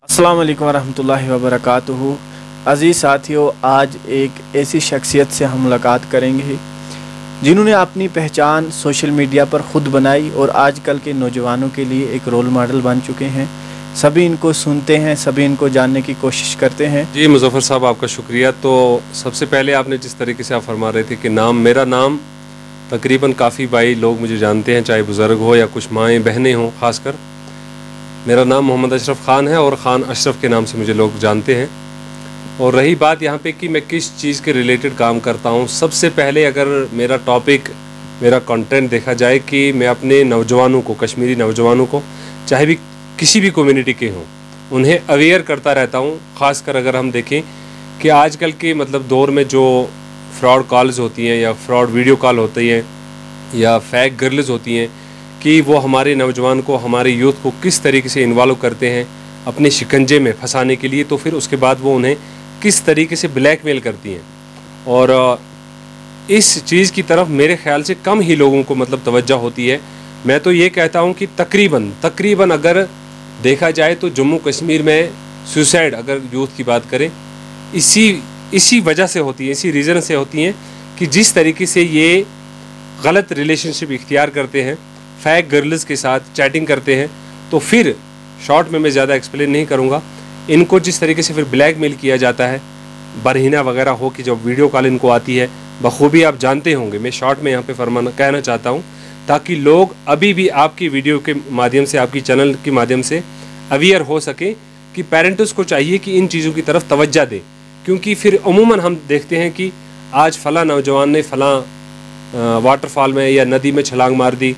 अस्सलाम वालेकुम रहमतुल्लाहि व बरकातुहू। अज़ीज़ साथियों, आज एक ऐसी शख्सियत से हम मुलाकात करेंगे जिन्होंने अपनी पहचान सोशल मीडिया पर ख़ुद बनाई और आजकल के नौजवानों के लिए एक रोल मॉडल बन चुके हैं। सभी इनको सुनते हैं, सभी इनको जानने की कोशिश करते हैं। जी मुज़फ़्फ़र साहब, आपका शुक्रिया। तो सबसे पहले आपने जिस तरीके से आप फरमा रहे थे कि मेरा नाम तकरीबन काफ़ी भाई लोग मुझे जानते हैं, चाहे बुज़ुर्ग हो या कुछ माएँ बहनें हों। ख़ासकर मेरा नाम मोहम्मद अशरफ ख़ान है और ख़ान अशरफ के नाम से मुझे लोग जानते हैं। और रही बात यहाँ पे कि मैं किस चीज़ के रिलेटेड काम करता हूँ, सबसे पहले अगर मेरा टॉपिक, मेरा कंटेंट देखा जाए कि मैं अपने नौजवानों को, कश्मीरी नौजवानों को, चाहे भी किसी भी कम्युनिटी के हों, उन्हें अवेयर करता रहता हूँ। ख़ासकर अगर हम देखें कि आजकल के दौर में जो फ्रॉड कॉल्स होती हैं या फ्रॉड वीडियो कॉल होती हैं या फेक गर्ल्स होती हैं, कि वो हमारे नौजवान को, हमारे यूथ को किस तरीके से इन्वॉल्व करते हैं अपने शिकंजे में फंसाने के लिए, तो फिर उसके बाद वो उन्हें किस तरीके से ब्लैकमेल करती हैं। और इस चीज़ की तरफ मेरे ख़्याल से कम ही लोगों को तवज्जो होती है। मैं तो ये कहता हूँ कि तकरीबन अगर देखा जाए तो जम्मू कश्मीर में सुसाइड, अगर यूथ की बात करें, इसी वजह से होती है, इसी रीज़न से होती हैं कि जिस तरीके से ये गलत रिलेशनशिप इख्तियार करते हैं, फेक गर्ल्स के साथ चैटिंग करते हैं। तो फिर शॉर्ट में मैं ज़्यादा एक्सप्लेन नहीं करूँगा, इनको जिस तरीके से फिर ब्लैकमेल किया जाता है, बरहीना वगैरह हो कि जब वीडियो कॉल इनको आती है, बखूबी आप जानते होंगे। मैं शॉर्ट में यहाँ पे कहना चाहता हूँ ताकि लोग अभी भी आपकी वीडियो के माध्यम से, आपकी चैनल के माध्यम से अवेयर हो सके कि पेरेंट्स को चाहिए कि इन चीज़ों की तरफ तवज्जो दें। क्योंकि फिर अमूमन हम देखते हैं कि आज फ़लाँ नौजवान ने फ़लाँ वाटरफॉल में या नदी में छलांग मार दी,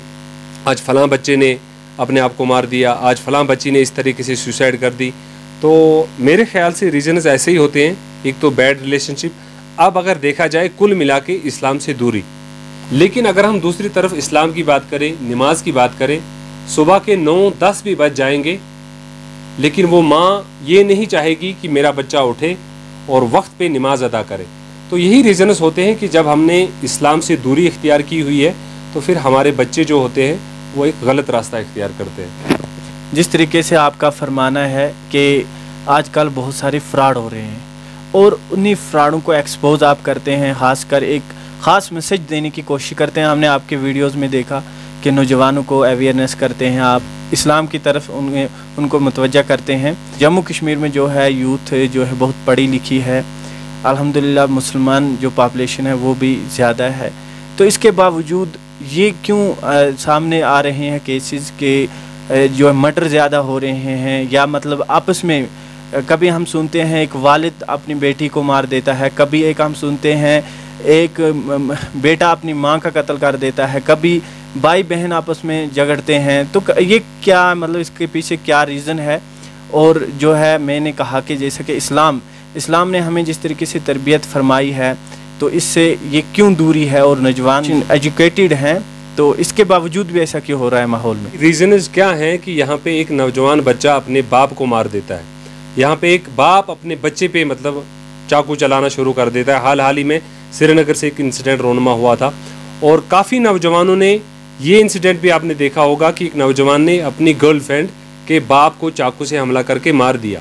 आज फ़लाँ बच्चे ने अपने आप को मार दिया, आज फ़लाँ बच्ची ने इस तरीके से सुसाइड कर दी। तो मेरे ख्याल से रीज़न्स ऐसे ही होते हैं। एक तो बैड रिलेशनशिप, अब अगर देखा जाए कुल मिला के इस्लाम से दूरी। लेकिन अगर हम दूसरी तरफ इस्लाम की बात करें, नमाज की बात करें, सुबह के 9-10 भी बज जाएंगे, लेकिन वो माँ ये नहीं चाहेगी कि मेरा बच्चा उठे और वक्त पे नमाज अदा करे। तो यही रीज़न्स होते हैं कि जब हमने इस्लाम से दूरी इख्तियार की हुई है तो फिर हमारे बच्चे जो होते हैं वो एक गलत रास्ता इख्तियार करते हैं। जिस तरीके से आपका फरमाना है कि आजकल बहुत सारे फ्रॉड हो रहे हैं और उन्हीं फ्रॉडों को एक्सपोज आप करते हैं, ख़ासकर एक ख़ास मैसेज देने की कोशिश करते हैं। हमने आपके वीडियोस में देखा कि नौजवानों को अवेयरनेस करते हैं, आप इस्लाम की तरफ उनको मुतवज्जा करते हैं। जम्मू कश्मीर में जो है यूथ जो है बहुत पढ़ी लिखी है, अल्हम्दुलिल्लाह मुसलमान जो पॉपुलेशन है वो भी ज़्यादा है। तो इसके बावजूद ये क्यों सामने आ रहे हैं केसेस के जो मर्डर ज़्यादा हो रहे हैं, या आपस में कभी हम सुनते हैं एक वालिद अपनी बेटी को मार देता है, कभी एक हम सुनते हैं एक बेटा अपनी माँ का कत्ल कर देता है, कभी भाई बहन आपस में झगड़ते हैं। तो ये क्या इसके पीछे क्या रीज़न है? और जो है मैंने कहा कि जैसे कि इस्लाम ने हमें जिस तरीके से तरबियत फरमाई है, तो इससे ये क्यों दूरी है और नौजवान एजुकेटेड हैं, तो इसके बावजूद भी ऐसा क्यों हो रहा है माहौल में? रीज़न्स क्या हैं कि यहाँ पे एक नौजवान बच्चा अपने बाप को मार देता है, यहाँ पे एक बाप अपने बच्चे पे चाकू चलाना शुरू कर देता है। हाल ही में श्रीनगर से एक इंसिडेंट रोनमा हुआ था और काफ़ी नौजवानों ने ये इंसिडेंट भी आपने देखा होगा कि एक नौजवान ने अपनी गर्लफ्रेंड के बाप को चाकू से हमला करके मार दिया।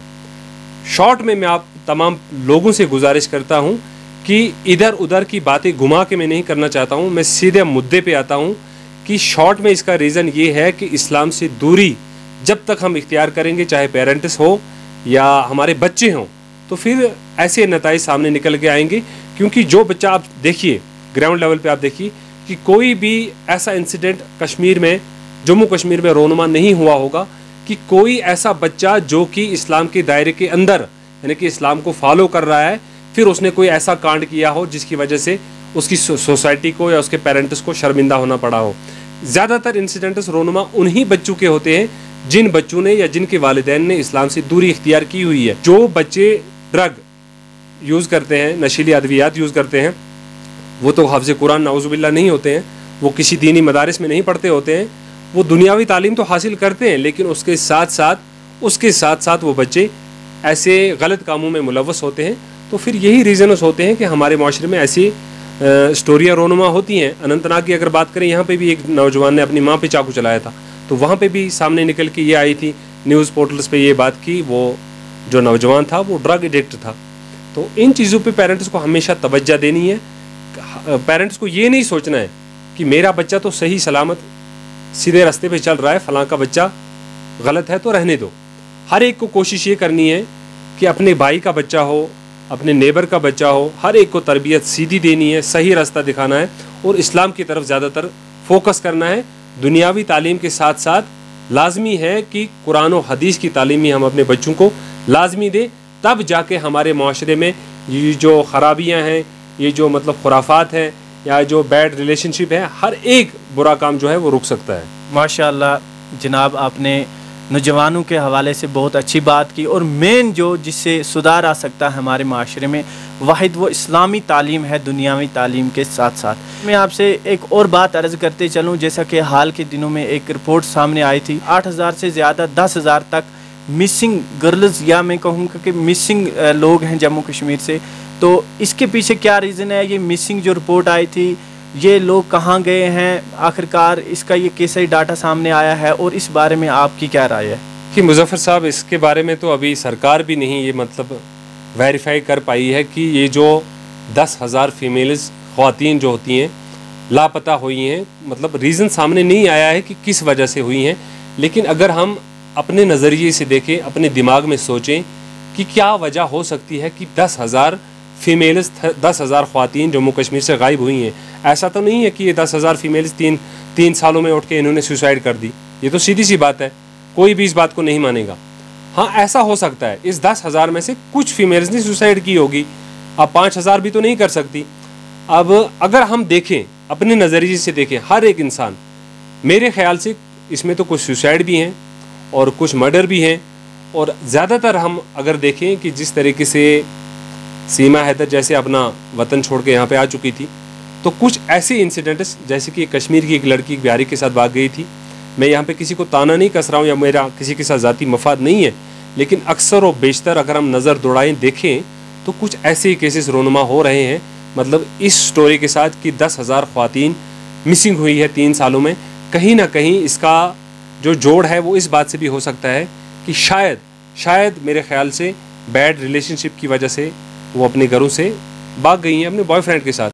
शॉर्ट में मैं आप तमाम लोगों से गुजारिश करता हूँ कि इधर उधर की बातें घुमा के मैं नहीं करना चाहता हूँ, मैं सीधे मुद्दे पे आता हूँ कि शॉर्ट में इसका रीज़न ये है कि इस्लाम से दूरी जब तक हम इख्तियार करेंगे, चाहे पेरेंट्स हो या हमारे बच्चे हों, तो फिर ऐसे नताइज सामने निकल के आएंगे। क्योंकि जो बच्चा, आप देखिए ग्राउंड लेवल पे, आप देखिए कि कोई भी ऐसा इंसिडेंट कश्मीर में, जम्मू कश्मीर में रोनुमा नहीं हुआ होगा कि कोई ऐसा बच्चा जो कि इस्लाम के दायरे के अंदर, यानी कि इस्लाम को फॉलो कर रहा है, फिर उसने कोई ऐसा कांड किया हो जिसकी वजह से उसकी सोसाइटी को या उसके पेरेंट्स को शर्मिंदा होना पड़ा हो। ज़्यादातर इंसिडेंट्स रोनुमा उन्हीं बच्चों के होते हैं जिन बच्चों ने या जिनके वालिदैन ने इस्लाम से दूरी इख्तियार की हुई है। जो बच्चे ड्रग यूज़ करते हैं, नशीली अद्वियात यूज़ करते हैं, वो तो हाफ़िज़ कुरान नाउज़ुबिल्लाह नहीं होते हैं, वो किसी दीनी मदारिस में नहीं पढ़ते होते हैं, वो दुनियावी तालीम तो हासिल करते हैं, लेकिन उसके साथ साथ वो बच्चे ऐसे गलत कामों में मुलव्वस होते हैं। तो फिर यही रीज़न्स होते हैं कि हमारे माशरे में ऐसी स्टोरियाँ रोनुमा होती हैं। अनंतनाग की अगर बात करें, यहाँ पे भी एक नौजवान ने अपनी माँ पे चाकू चलाया था, तो वहाँ पे भी सामने निकल के ये आई थी, न्यूज़ पोर्टल्स पे ये बात की, वो जो नौजवान था वो ड्रग एडिक्ट था। तो इन चीज़ों पे पेरेंट्स को हमेशा तवज्जो देनी है। पेरेंट्स को ये नहीं सोचना है कि मेरा बच्चा तो सही सलामत सीधे रास्ते पे चल रहा है, फलां का बच्चा गलत है तो रहने दो। हर एक को कोशिश ये करनी है कि अपने भाई का बच्चा हो, अपने नेबर का बच्चा हो, हर एक को तरबियत सीधी देनी है, सही रास्ता दिखाना है और इस्लाम की तरफ ज़्यादातर फोकस करना है। दुनियावी तालीम के साथ साथ लाजमी है कि कुरान और हदीस की तालीम ही हम अपने बच्चों को लाजमी दें, तब जाके हमारे माशरे में ये जो ख़राबियाँ हैं, ये जो मतलब खुराफात हैं या जो बैड रिलेशनशिप है, हर एक बुरा काम जो है वो रुक सकता है। माशाअल्लाह जनाब, आपने नौजवानों के हवाले से बहुत अच्छी बात की, और मेन जो जिससे सुधार आ सकता है हमारे माशरे में वाहिद वो इस्लामी तालीम है, दुनियावी तालीम के साथ साथ। मैं आपसे एक और बात अर्ज़ करते चलूँ, जैसा कि हाल के दिनों में एक रिपोर्ट सामने आई थी, 8,000 से ज़्यादा 10,000 तक मिसिंग गर्ल्स, या मैं कहूँगा कि मिसिंग लोग हैं जम्मू कश्मीर से। तो इसके पीछे क्या रीज़न है? ये मिसिंग जो रिपोर्ट आई थी, ये लोग कहाँ गए हैं आखिरकार? इसका ये कैसे डाटा सामने आया है और इस बारे में आपकी क्या राय है? कि मुज़फ़्फ़र साहब, इसके बारे में तो अभी सरकार भी नहीं ये मतलब वेरीफाई कर पाई है कि ये जो 10,000 फीमेल्स ख़वातीन जो होती हैं लापता हुई हैं, मतलब रीज़न सामने नहीं आया है कि किस वजह से हुई हैं। लेकिन अगर हम अपने नज़रिए से देखें, अपने दिमाग में सोचें कि क्या वजह हो सकती है कि 10,000 फीमेल्स 10,000 ख़वातीन जम्मू कश्मीर से गायब हुई हैं। ऐसा तो नहीं है कि ये 10,000 फीमेल्स तीन सालों में उठ के इन्होंने सुसाइड कर दी। ये तो सीधी सी बात है, कोई भी इस बात को नहीं मानेगा। हाँ, ऐसा हो सकता है इस 10,000 में से कुछ फीमेल्स ने सुसाइड की होगी, अब 5,000 भी तो नहीं कर सकती। अब अगर हम देखें, अपने नज़रिए से देखें, हर एक इंसान, मेरे ख्याल से इसमें तो कुछ सुसाइड भी हैं और कुछ मर्डर भी हैं। और ज़्यादातर हम अगर देखें कि जिस तरीके से सीमा हैदर जैसे अपना वतन छोड़ के यहाँ पे आ चुकी थी, तो कुछ ऐसे इंसिडेंट्स, जैसे कि कश्मीर की एक लड़की बिहारी के साथ भाग गई थी। मैं यहाँ पे किसी को ताना नहीं कस रहा हूँ या मेरा किसी के साथ ज़ाती मफाद नहीं है, लेकिन अक्सर और बेशतर अगर हम नज़र दौड़ाएँ देखें तो कुछ ऐसे केसेस रोनुमा हो रहे हैं, मतलब इस स्टोरी के साथ कि 10,000 ख़वातीन मिसिंग हुई है 3 सालों में। कहीं ना कहीं इसका जो जोड़ है वो इस बात से भी हो सकता है कि शायद मेरे ख्याल से बैड रिलेशनशिप की वजह से वो अपने घरों से भाग गई हैं अपने बॉयफ्रेंड के साथ।